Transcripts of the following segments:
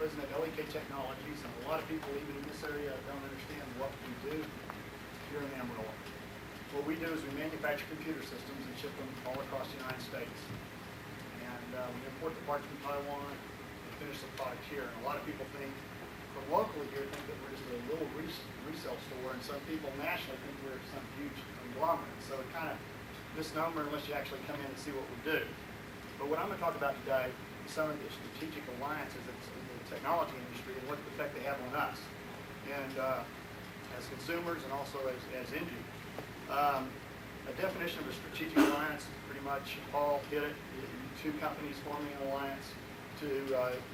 president of LEK Technologies, and a lot of people even in this area don't understand what we do here in Amarillo. What we do is we manufacture computer systems and ship them all across the United States. And we import the parts from Taiwan and finish the product here. And a lot of people think, from locally here, think that we're just a little resale store, and some people nationally think we're some huge conglomerate. So it kind of misnomer unless you actually come in and see what we do. But what I'm going to talk about today is some of the strategic alliances in the technology industry and what effect they have on us, and as consumers and also as end users. A definition of a strategic alliance, pretty much Paul hit it. Two companies forming an alliance to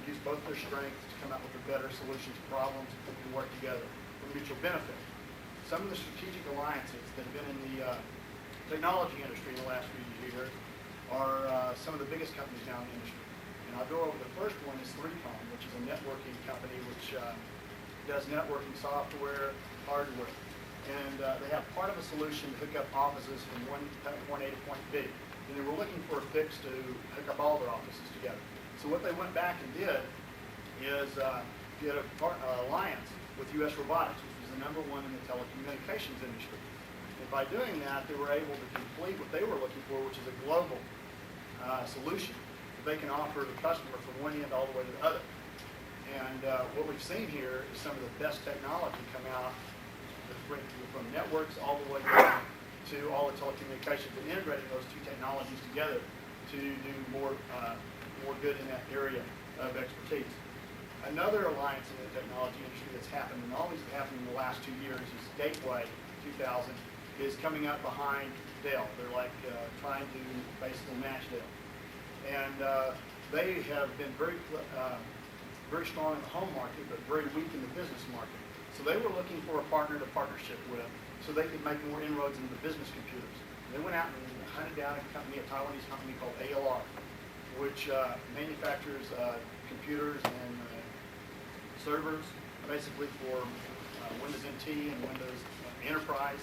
use both their strengths to come up with a better solution to problems and work together for mutual benefit. Some of the strategic alliances that have been in the technology industry in the last few years are some of the biggest companies now in the industry. And I'll go over the first one is 3Com, which is a networking company which does networking software, hardware. And they have part of a solution to hook up offices from point A to point B. And they were looking for a fix to hook up all their offices together. So what they went back and did is get an alliance with US Robotics, which is the #1 in the telecommunications industry. And by doing that, they were able to complete what they were looking for, which is a global solution that they can offer the customer from one end all the way to the other. And what we've seen here is some of the best technology come out from networks all the way down to all the telecommunications, and integrating those two technologies together to do more good in that area of expertise. Another alliance in the technology industry that's happened, and always happened in the last 2 years, is Gateway 2000 is coming up behind Dell. They're like trying to basically match Dell. And they have been very strong in the home market, but very weak in the business market. So they were looking for a partner to partnership with so they could make more inroads into the business computers. They went out and hunted down a Taiwanese company called ALR, which manufactures computers and servers, basically for Windows NT and Windows Enterprise.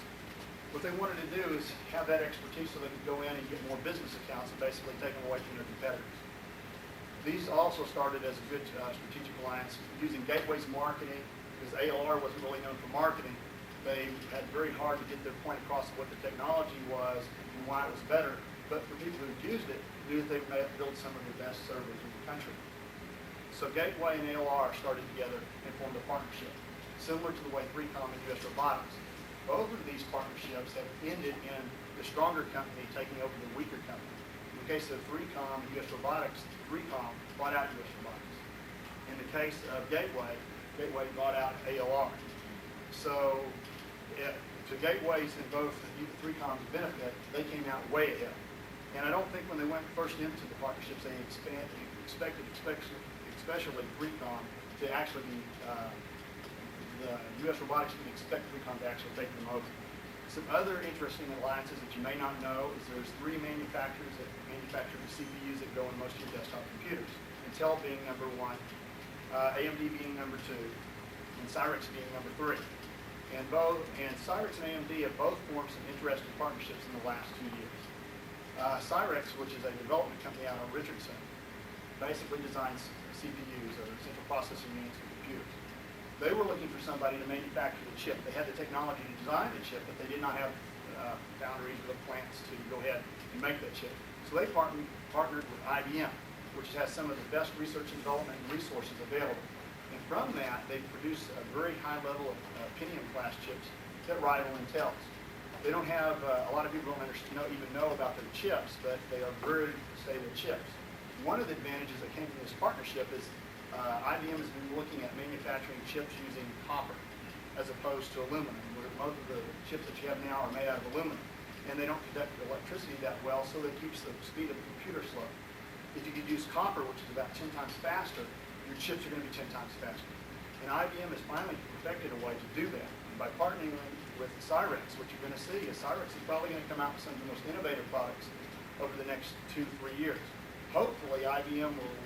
What they wanted to do is have that expertise so they could go in and get more business accounts and basically take them away from their competitors. These also started as a good strategic alliance using Gateway's marketing, because ALR wasn't really known for marketing. They had very hard to get their point across what the technology was and why it was better. But for people who used it, knew that they may have built some of the best servers in the country. So Gateway and ALR started together and formed a partnership, similar to the way 3Com and US Robotics. Both of these partnerships have ended in the stronger company taking over the weaker company. In the case of 3Com and US Robotics, 3Com bought out US Robotics. In the case of Gateway, Gateway bought out ALR. So to Gateway's and both 3Com's benefit, they came out way ahead. And I don't think when they went first into the partnerships, they expected, especially 3Com, to actually be the US Robotics didn't expect 3Com to actually take them over. Some other interesting alliances that you may not know is there's 3 manufacturers that manufacture the CPUs that go in most of your desktop computers. Intel being #1, AMD being #2, and Cyrix being #3. And Cyrix and AMD have both formed some interesting partnerships in the last 2 years. Cyrix, which is a development company out of Richardson, basically designs CPUs, or central processing units, for computers. They were looking for somebody to manufacture the chip. They had the technology to design the chip, but they did not have foundries or plants to go ahead and make that chip. So they partnered with IBM, which has some of the best research and development resources available. And from that, they produce a very high level of Pentium class chips that rival Intel's. They don't have, a lot of people don't even know about their chips, but they are very stable chips. One of the advantages that came from this partnership is IBM has been looking at manufacturing chips using copper as opposed to aluminum, where most of the chips that you have now are made out of aluminum. And they don't conduct electricity that well, so that keeps the speed of the computer slow. If you could use copper, which is about 10 times faster, your chips are going to be 10 times faster. And IBM has finally perfected a way to do that. And by partnering with Cyrix, what you're going to see is Cyrix is probably going to come out with some of the most innovative products over the next 2 to 3 years. Hopefully, IBM will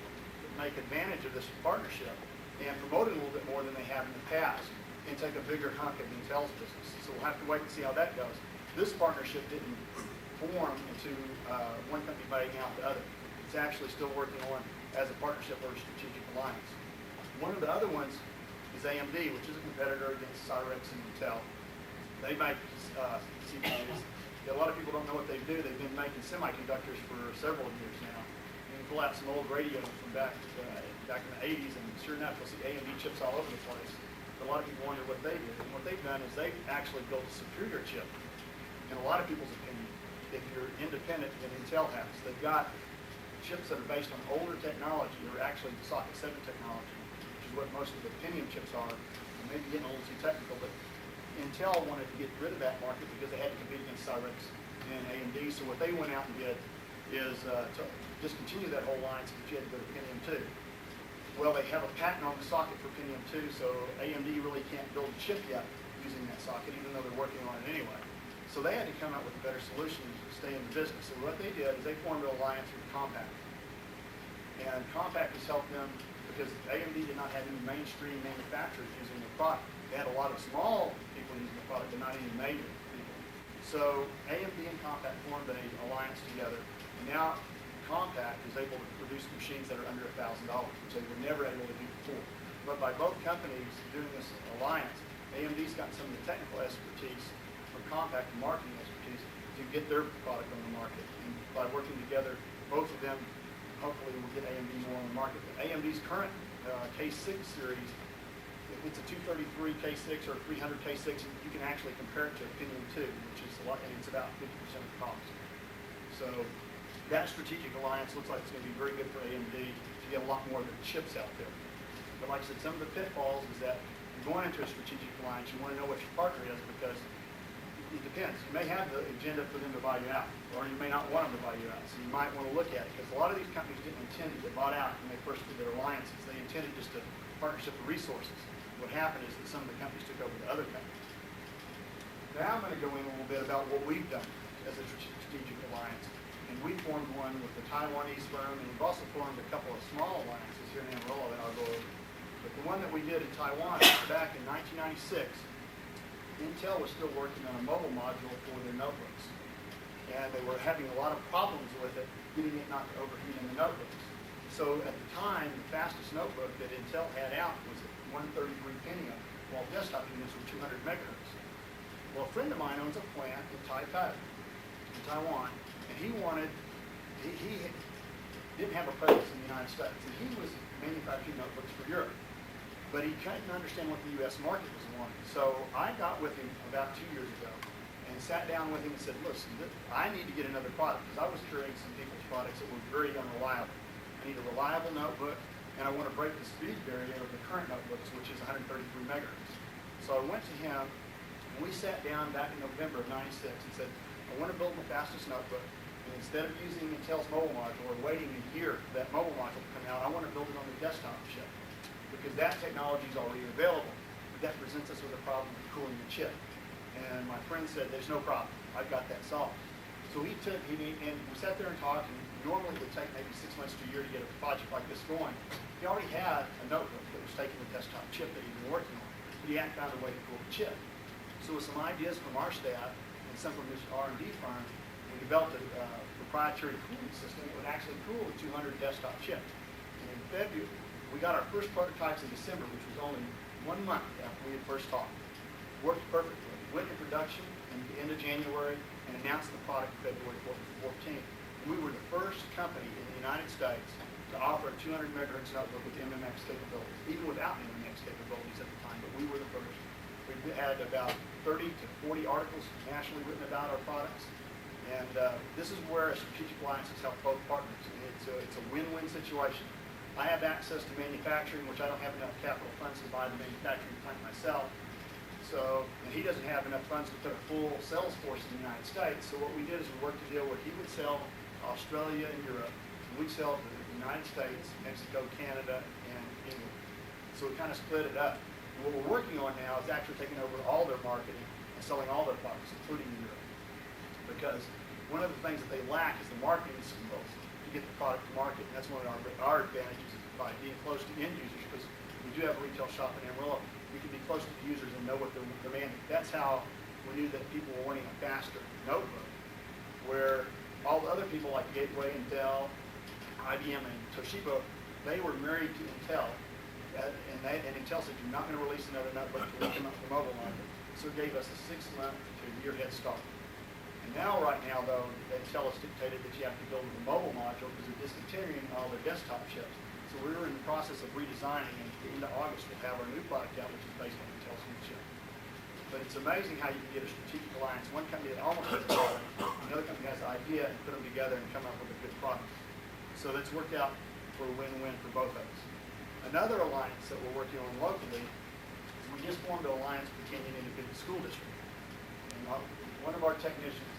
make advantage of this partnership and promote it a little bit more than they have in the past and take a bigger hunk of Intel's business. So we'll have to wait and see how that goes. This partnership didn't form into one company buying out the other. It's actually still working on as a partnership or a strategic alliance. One of the other ones is AMD, which is a competitor against Tariq and Battelle. They make CPUs. A lot of people don't know what they do. They've been making semiconductors for several years now. You can pull out some old radios from back in the 80s, and sure enough, you'll see AMD chips all over the place. But a lot of people wonder what they did. And what they've done is they've actually built a superior chip. In a lot of people's opinion, if you're independent than Intel has, they've got chips that are based on older technology, or actually socket 7 technology, which is what most of the Pentium chips are. And maybe getting a little too technical, but Intel wanted to get rid of that market because they had to compete against Tariq and AMD. So what they went out and did is to discontinue that whole line so that you had to go to Pentium 2. Well, they have a patent on the socket for Pentium 2, so AMD really can't build a chip yet using that socket, even though they're working on it anyway. So they had to come up with a better solution to stay in the business. So what they did is they formed an alliance with Compaq. And Compaq has helped them because AMD did not have any mainstream manufacturers using the product. They had a lot of small people using the product, but not any major people. So AMD and Compaq formed an alliance together, and now Compaq is able to produce machines that are under $1,000, which they were never able to do before. But by both companies doing this alliance, AMD's gotten some of the technical expertise from Compaq and marketing expertise to get their product on the market. And by working together, both of them hopefully will get AMD more on the market. But AMD's current K6 series, it's a 233 K6 or 300 K6, and you can actually compare it to a Pentium 2, which is a lot, and it's about 50% of the cost. So that strategic alliance looks like it's going to be very good for AMD to get a lot more of the chips out there. But like I said, some of the pitfalls is that going into a strategic alliance, you want to know what your partner is because it depends. You may have the agenda for them to buy you out, or you may not want them to buy you out. So you might want to look at it because a lot of these companies didn't intend to get bought out when they first did their alliances. They intended just a partnership of resources. What happened is that some of the companies took over the other companies. Now I'm going to go in a little bit about what we've done as a strategic alliance. And we formed one with the Taiwanese firm, and we've also formed a couple of small alliances here in Amarillo that I'll go over. But the one that we did in Taiwan back in 1996, Intel was still working on a mobile module for their notebooks. And they were having a lot of problems with it, getting it not to overheat in the notebooks. So at the time, the fastest notebook that Intel had out was a 133 Pentium, while desktop units were 200 megahertz. Well, a friend of mine owns a plant in Taipei, in Taiwan, and he didn't have a presence in the United States, and he was manufacturing notebooks for Europe. But he couldn't understand what the U.S. market was wanting. So I got with him about 2 years ago and sat down with him and said, listen, I need to get another product because I was carrying some people's products that were very unreliable. I need a reliable notebook, and I want to break the speed barrier of the current notebooks, which is 133 megahertz. So I went to him, and we sat down back in November of 96 and said, I want to build the fastest notebook, and instead of using Intel's mobile module or waiting a year for that mobile module to come out, I want to build it on the desktop chip. Because that technology is already available, but that presents us with a problem of cooling the chip. And my friend said, there's no problem. I've got that solved. So and we sat there and talked, and normally it would take maybe 6 months to a year to get a project like this going. He already had a notebook that was taking the desktop chip that he'd been working on, but he hadn't found a way to cool the chip. So with some ideas from our staff and some from his R&D firm, we developed a proprietary cooling system that would actually cool the 200 desktop chip. And in February, we got our first prototypes in December, which was only 1 month after we had first talked. Worked perfectly. Went into production in the end of January and announced the product February 14th. And we were the first company in the United States to offer a 200 megahertz notebook with MMX capabilities, even without MMX capabilities at the time, but we were the first. We had about 30 to 40 articles nationally written about our products. And this is where a strategic alliance has helped both partners. It's a win-win situation. I have access to manufacturing, which I don't have enough capital funds to buy the manufacturing plant myself. So, and he doesn't have enough funds to put a full sales force in the United States. So what we did is we worked a deal where he would sell to Australia and Europe, and we'd sell to the United States, Mexico, Canada, and England. So we kind of split it up. And what we're working on now is actually taking over all their marketing and selling all their products, including in Europe. Because one of the things that they lack is the marketing skills to get the product to market. And that's one of our advantages by being close to end users, because we do have a retail shop in Amarillo. We can be close to the users and know what they're demanding. That's how we knew that people were wanting a faster notebook, where all the other people like Gateway, Dell, IBM, and Toshiba, they were married to Intel, and it tells us you're not going to release another notebook until we come up with the mobile module. So it gave us a 6-month to a year head start. And now, right now, though, Battelle has dictated that you have to build the mobile module because they're discontinuing all their desktop chips. So we were in the process of redesigning, and at the end of August we'll have our new product out, which is based on Battelle's new chip. But it's amazing how you can get a strategic alliance. One company that almost has a product, another company has an idea and put them together and come up with a good product. So that's worked out for a win-win for both of us. Another alliance that we're working on locally is we just formed an alliance with the Kenyon Independent School District. And one of our technicians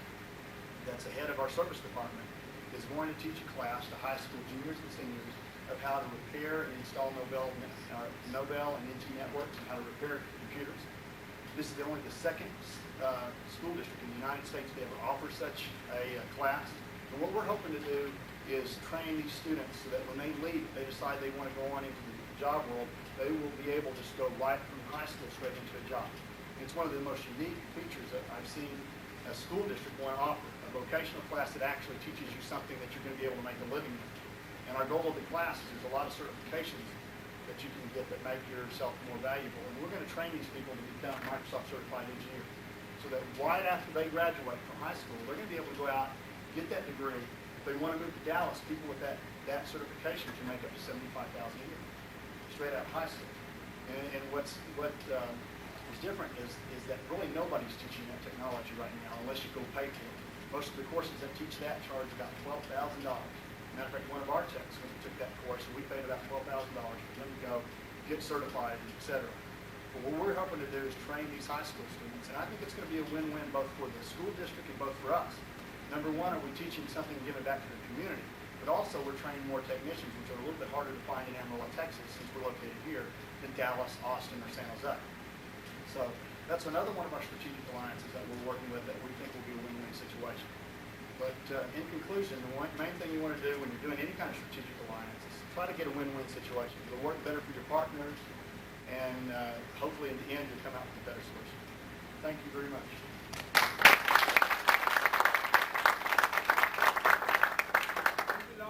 that's the head of our service department is going to teach a class to high school juniors and seniors of how to repair and install Nobel and NG networks and how to repair computers. This is only the second school district in the United States to ever offer such a class. And what we're hoping to do is train these students so that when they leave, they decide they want to go on into the job world, they will be able to just go right from high school straight into a job. It's one of the most unique features that I've seen a school district want to offer, a vocational class that actually teaches you something that you're going to be able to make a living in. And our goal of the class is there's a lot of certifications that you can get that make yourself more valuable. And we're going to train these people to become Microsoft certified engineers so that right after they graduate from high school, they're going to be able to go out, get that degree. If they want to move to Dallas, people with that certification can make up to $75,000 a year, straight out of high school. And what's different is that really nobody's teaching that technology right now unless you go pay for it. Most of the courses that teach that charge about $12,000. Matter of fact, one of our techs, when we took that course, we paid about $12,000 for them to go get certified, etc. But what we're hoping to do is train these high school students, and I think it's going to be a win-win both for the school district and both for us. Number one, are we teaching something and giving back to the community? But also, we're training more technicians, which are a little bit harder to find in Amarillo, Texas, since we're located here, than Dallas, Austin, or San Jose. So that's another one of our strategic alliances that we're working with that we think will be a win-win situation. But in conclusion, the main thing you want to do when you're doing any kind of strategic alliance is try to get a win-win situation. It'll work better for your partners, and hopefully in the end you'll come out with a better solution. Thank you very much.